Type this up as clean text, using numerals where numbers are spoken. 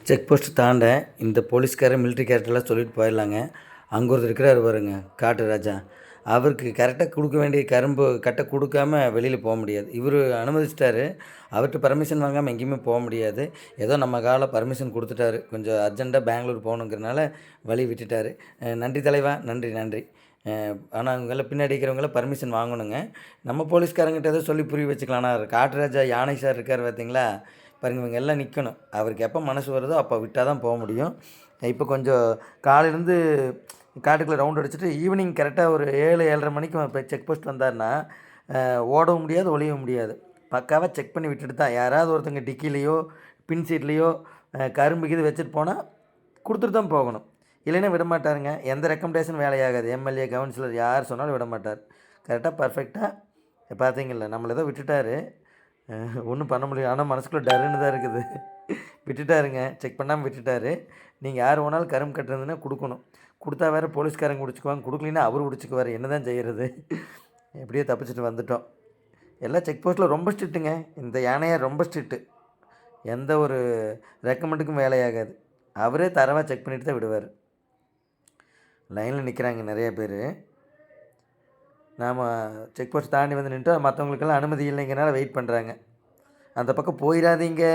Check post தாண்ட இந்த போலீஸ்காரர் மிலிட்ரி கேரக்டர்லாம் சொல்லிட்டு போயிடலாங்க. அங்கே ஒருத்தர் இருக்கிறாரு பாருங்க, காட்டு ராஜா. அவருக்கு கரெக்டாக கொடுக்க வேண்டிய கரும்பு கட்ட கொடுக்காம வெளியில் போக முடியாது. இவர் அனுமதிச்சிட்டாரு. அவர்கிட்ட பர்மிஷன் வாங்காமல் எங்கேயுமே போக முடியாது. ஏதோ நம்ம பர்மிஷன் கொடுத்துட்டாரு. கொஞ்சம் அர்ஜென்ட்டாக பெங்களூர் போகணுங்கிறனால வழி விட்டுட்டாரு. நன்றி தலைவா, நன்றி நன்றி. ஆனால் அவங்கெல்லாம் பின்னாடி இருக்கிறவங்களாம் பர்மிஷன் வாங்கணுங்க. நம்ம போலீஸ்காரங்கிட்ட ஏதோ சொல்லி புரிய வச்சுக்கலாம். ஆனால் காட்டுராஜா யானை சார் இருக்கார் பார்த்தீங்களா, பாருங்க இவங்க எல்லாம் நிற்கணும். அவருக்கு எப்போ மனசு வருதோ அப்போ விட்டால் தான் போக முடியும். இப்போ கொஞ்சம் காலையிலேருந்து காட்டுக்குள்ளே ரவுண்ட் அடிச்சுட்டு ஈவினிங் கரெக்டாக ஒரு 7-7:30 மணிக்கு இப்போ செக் போஸ்ட் வந்தார்னா ஓடவும் முடியாது, ஒளியவும் முடியாது. பக்காவாக செக் பண்ணி விட்டுட்டு தான் யாராவது ஒருத்தங்க டிக்கிலேயோ பின் சீட்லேயோ கரும்பு இது வச்சுட்டு போனால் கொடுத்துட்டு தான் போகணும். இல்லைன்னா விட மாட்டாருங்க. எந்த ரெக்கமெண்டேஷன் வேலையாகாது. எம்எல்ஏ, கவுன்சிலர் யார் சொன்னாலும் விட மாட்டார். கரெக்டாக பர்ஃபெக்டாக பார்த்தீங்கள்ல, நம்மளை ஏதோ விட்டுட்டார். ஒன்றும் பண்ண முடியாது. ஆனால் மனசுக்குள்ளே டருன்னு தான் இருக்குது. விட்டுட்டாருங்க, செக் பண்ணாமல் விட்டுட்டார். நீங்கள் யார் வேணாலும் கரும்பு கட்டுறதுன்னா கொடுக்கணும். கொடுத்தா வேறு போலீஸ்காரங்க பிடிச்சிக்குவாங்க, கொடுக்கலின்னா அவர் பிடிச்சிக்குவார். என்ன தான் செய்கிறது? எப்படியோ தப்பிச்சுட்டு வந்துட்டோம். எல்லாம் செக் போஸ்ட்டில் ரொம்ப ஸ்ட்ரிக்ட்டுங்க. இந்த யானையார் ரொம்ப ஸ்ட்ரிக்ட்டு. எந்த ஒரு ரெக்கமெண்டுக்கும் வேலையாகாது. அவரே தரவாக செக் பண்ணிட்டு தான் விடுவார். லைனில் நிற்கிறாங்க நிறைய பேர். நாம் செக் போஸ்ட் தாண்டி வந்து நின்றுட்டு மற்றவங்களுக்கெல்லாம் அனுமதி இல்லைங்கிறனால வெயிட் பண்ணுறாங்க. அந்த பக்கம் போயிடாதீங்க.